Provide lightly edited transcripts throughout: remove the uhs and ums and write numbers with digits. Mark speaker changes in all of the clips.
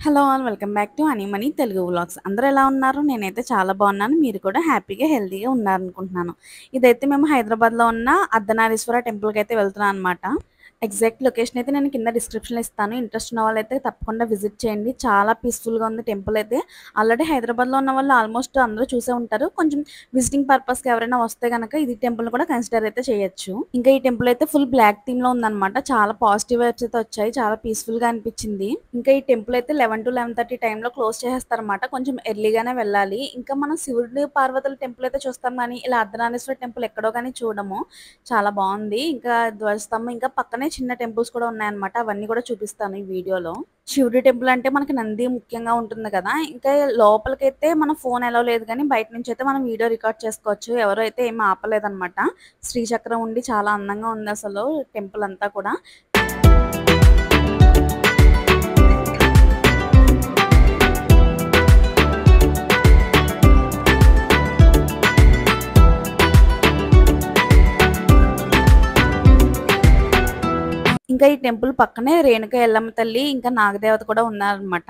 Speaker 1: Hello all welcome back to honey money Telugu vlogs. అందరూ ఎలా ఉన్నారు? నేనైతే చాలా బాగున్నాను. మీరు కూడా హ్యాపీగా, హెల్తీగా ఉన్నారనుకుంటున్నాను. ఇదైతే మేము హైదరాబాద్‌లో ఉన్న అర్ధనారీశ్వర టెంపుల్‌కైతే వెళ్తున్నాం అనమాట. ఎగ్జాక్ట్ లొకేషన్ అయితే నేను కింద డిస్క్రిప్షన్‌లో ఇస్తాను. ఇంట్రెస్ట్ ఉన్న వాళ్ళైతే తప్పకుండా విజిట్ చేయండి. చాలా పీస్‌ఫుల్‌గా ఉంది టెంపుల్ అయితే. ఆల్రెడీ హైదరాబాద్‌లో ఉన్న వాళ్ళు ఆల్మోస్ట్ అందరూ చూసే ఉంటారు. కొంచెం విజిటింగ్ పర్పస్‌కి ఎవరైనా వస్తే గనక ఇది టెంపుల్‌ని కూడా కన్సిడర్ అయితే చేయొచ్చు. ఇంకా ఈ టెంపుల్ అయితే ఫుల్ బ్లాక్ థీమ్‌లో ఉందన్నమాట. చాలా పాజిటివ్ వైబ్స్ అయితే వచ్చాయి. చాలా పీస్‌ఫుల్‌గా అనిపించింది. ఇంకా ఈ టెంపుల్ అయితే 11-11:30 టైంలో క్లోజ్ చేసేస్తారన్నమాట. కొంచెం ఎర్లీగానే వెళ్ళాలి. ఇంకా మనం శివుడు, పార్వతుల టెంపుల్ అయితే చూస్తాం గానీ, ఇలా అర్ధనారీశ్వర టెంపుల్ ఎక్కడో గానీ చూడము. చాలా బావుంది. ఇంకా ధ్వజస్తంభం ఇంకా పక్కనే చిన్న టెంపుల్స్ కూడా ఉన్నాయన్నమాట. అవన్నీ కూడా చూపిస్తాను ఈ వీడియోలో. శివుడి టెంపుల్ అంటే మనకి నంది ముఖ్యంగా ఉంటుంది కదా! ఇంకా లోపలికైతే మన ఫోన్ అలో లేదు గానీ, బయట నుంచయితే మనం వీడియో రికార్డ్ చేసుకోవచ్చు. ఎవరు అయితే ఏమి ఆపలేదన్నమాట. శ్రీచక్రం ఉండి చాలా అందంగా ఉందసలు టెంపుల్ అంతా కూడా. ఇంకా ఈ టెంపుల్ పక్కనే రేణుక ఎల్లమ్మ తల్లి, ఇంకా నాగదేవత కూడా ఉన్నారన్నమాట.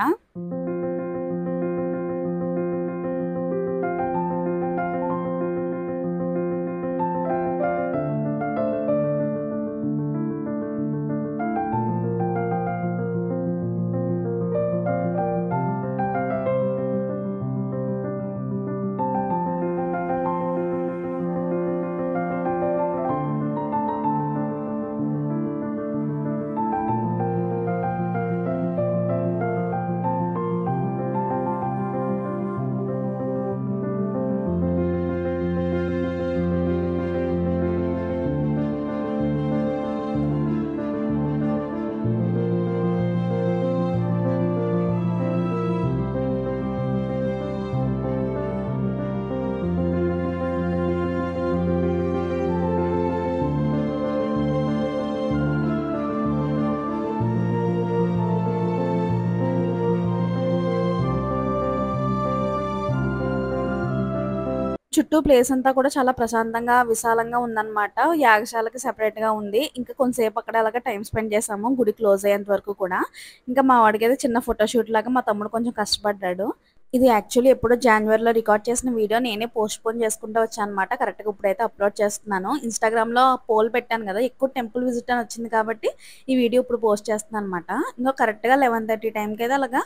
Speaker 1: చుట్టూ ప్లేస్ అంతా కూడా చాలా ప్రశాంతంగా, విశాలంగా ఉందన్నమాట. యాగశాలకి సెపరేట్‌గా ఉంది. ఇంకా కొంతసేపు అక్కడ అలాగా టైమ్ స్పెండ్ చేశాము. గుడి క్లోజ్ అయ్యేంత వరకు కూడా. ఇంకా మా వాడికైతే చిన్న ఫోటో షూట్ లాగా మా తమ్ముడు కొంచెం కష్టపడ్డాడు. ఇది యాక్చువల్లీ ఎప్పుడో జాన్యువరిలో రికార్డ్ చేసిన వీడియో నేనే పోస్ట్‌పోన్ చేసుకుంటూ వచ్చానన్నమాట. కరెక్ట్‌గా ఇప్పుడైతే అప్‌లోడ్ చేస్తున్నాను. ఇన్‌స్టాగ్రామ్‌లో పోల్ పెట్టాను కదా! ఎక్కువ టెంపుల్ విజిట్ అని వచ్చింది కాబట్టి ఈ వీడియో ఇప్పుడు పోస్ట్ చేస్తున్నానన్నమాట. ఇంగో కరెక్ట్‌గా 11:30 టైంకైతే అలాగా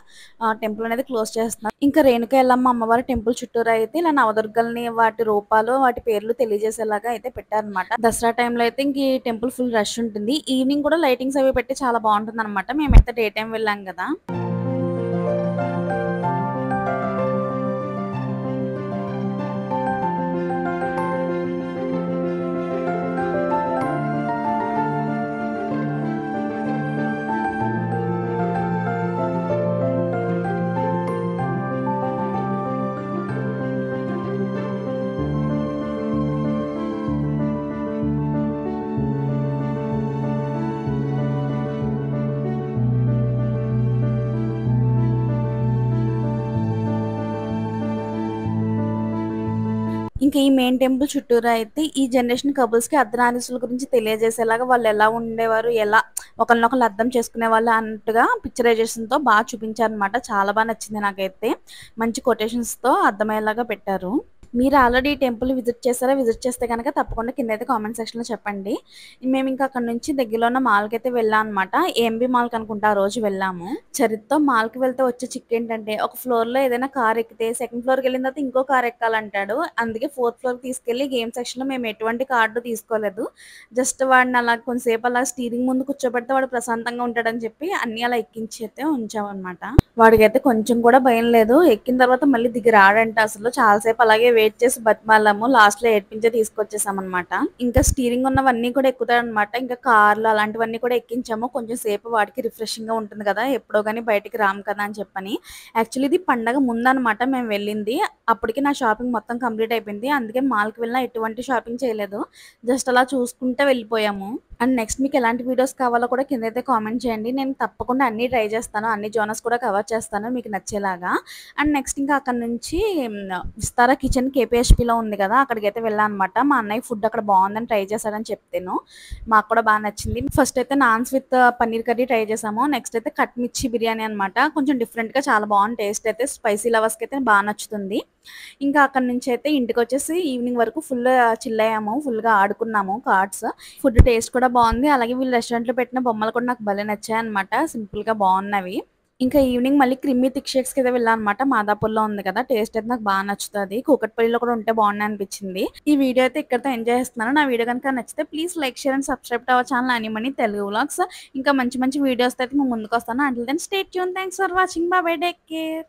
Speaker 1: టెంపుల్ అనేది క్లోజ్ చేస్తున్నారు. ఇంకా రేణుక ఎల్లమ్మ అమ్మవారి టెంపుల్ చుట్టూరా అయితే ఇలా నవదుర్గల్ని వాటి రూపాలు, వాటి పేర్లు తెలియజేసేలాగా అయితే పెట్టారన్నమాట. దసరా టైంలో అయితే ఇంక ఈ టెంపుల్ ఫుల్ రష్ ఉంటుంది. ఈవినింగ్ కూడా లైటింగ్స్ అవి పెట్టి చాలా బావుంటుందన్నమాట. మేమైతే డే టైమ్ వెళ్ళాం కదా! ఇంకా ఈ మెయిన్ టెంపుల్ చుట్టూరా అయితే ఈ జనరేషన్ కపుల్స్‌కి అర్ధనారీశ్వరుల గురించి తెలియజేసేలాగా వాళ్ళెలా ఉండేవారు, ఎలా ఒకళ్ళనొకళ్ళు అర్థం చేసుకునేవాళ్ళు అన్నట్టుగా పిక్చరైజేషన్‌తో చూపించారనమాట. చాలా నచ్చింది నాకైతే. మంచి కొటేషన్స్‌తో అర్థమయ్యేలాగా పెట్టారు. మీరు ఆల్రెడీ ఈ టెంపుల్ విజిట్ చేసారా? విజిట్ చేస్తే గనక తప్పకుండా కిందైతే కామెంట్ సెక్షన్‌లో చెప్పండి. మేమింకా అక్కడి నుంచి దగ్గరలో ఉన్న మాల్‌కైతే వెళ్ళాం అనమాట. ఏఎంబీ మాల్‌కి అనుకుంటా ఆ రోజు వెళ్ళాము. చరిత్‌తో మాల్‌కి వెళ్తే వచ్చే చిక్కేంటంటే ఒక ఫ్లోర్‌లో ఏదైనా కార్ ఎక్కితే సెకండ్ ఫ్లోర్‌కెళ్ళిన తర్వాత ఇంకో కార్ ఎక్కాలంటాడు. అందుకే ఫోర్త్ ఫ్లోర్‌కి తీసుకెళ్ళి గేమ్ సెక్షన్‌లో మేము ఎటువంటి కార్డు తీసుకోలేదు. జస్ట్ వాడిని అలా కొంతసేపు అలా స్టీరింగ్ ముందు కూర్చోబెడితే వాడు ప్రశాంతంగా ఉంటాడని చెప్పి అన్నీ అలా ఎక్కించి అయితే ఉంచామనమాట. వాడికైతే కొంచెం కూడా భయం లేదు. ఎక్కిన తర్వాత మళ్ళీ దిగి రాడంట అసలు. చాలా సేపు అలాగే వెయిట్ చేసి బతిమాలాము. లాస్ట్‌లో ఏడ్పించే తీసుకొచ్చేసామనమాట. ఇంకా స్టీరింగ్ ఉన్నవన్నీ కూడా ఎక్కుతాడనమాట. ఇంకా కార్లు అలాంటివన్నీ కూడా ఎక్కించాము. కొంచెం సేపు వాడికి రిఫ్రెషింగ్‌గా ఉంటుంది కదా! ఎప్పుడో గాని బయటికి రాము కదా అని చెప్పని. యాక్చువల్లీ ఇది పండగ ముందనమాట మేము వెళ్ళింది. అప్పటికి నా షాపింగ్ మొత్తం కంప్లీట్ అయిపోయింది. అందుకే మాల్‌కి వెళ్ళినా ఎటువంటి షాపింగ్ చేయలేదు. జస్ట్ అలా చూసుకుంటా వెళ్ళిపోయాము. అండ్ నెక్స్ట్ మీకు ఎలాంటి వీడియోస్ కావాలో కూడా కిందైతే కామెంట్ చేయండి. నేను తప్పకుండా అన్నీ ట్రై చేస్తాను. అన్ని జోనర్స్ కూడా కవర్ చేస్తాను మీకు నచ్చేలాగా. అండ్ నెక్స్ట్ ఇంకా అక్కడి నుంచి విస్తారా గార్డెన్ కేపీహెచ్‌పీలో ఉంది కదా! అక్కడికైతే వెళ్ళాననమాట. మా అన్నయ్య ఫుడ్ అక్కడ బావుందని ట్రై చేశాడని చెప్తేను. మాకు కూడా బా నచ్చింది. ఫస్ట్ అయితే naans with paneer curry try చేసాము. నెక్స్ట్ అయితే కట్ మిర్చి బిర్యానీ అనమాట. కొంచెం డిఫరెంట్‌గా చాలా బావుంది టేస్ట్ అయితే. స్పైసీ లవర్స్‌కైతే బా నచ్చుతుంది. ఇంకా అక్కడి నుంచయితే ఇంటికొచ్చేసి ఈవినింగ్ వరకు ఫుల్ చిల్ అయ్యాము. ఫుల్‌గా ఆడుకున్నాము కార్డ్స్. ఫుడ్ టేస్ట్ కూడా బావుంది. అలాగే వీళ్ళు రెస్టారెంట్‌లో పెట్టిన బొమ్మలు కూడా నాకు భలే నచ్చాయన్నమాట. సింపుల్‌గా బావున్నవి. ఇంకా ఈవినింగ్ మళ్ళీ క్రిమ్మీ థిక్ షేక్స్‌కైతే వెళ్ళాననమాట. మాదాపూర్‌లో ఉంది కదా! టేస్ట్ అయితే నాకు బా నచ్చుతది. కూకట్పల్లిలో కూడా ఉంటే బావుండనిపించింది. ఈ వీడియో అయితే ఇక్కడితో ఎంజాయ్ చేస్తున్నాను. నా వీడియో గనుక నచ్చితే please like, share and subscribe to our channel honey money Telugu vlogs. ఇంకా మంచి మంచి వీడియోస్‌తో అయితే మీ ముందుకొస్తాను. Until then stay tuned. Thanks for watching. Bye bye. Take care.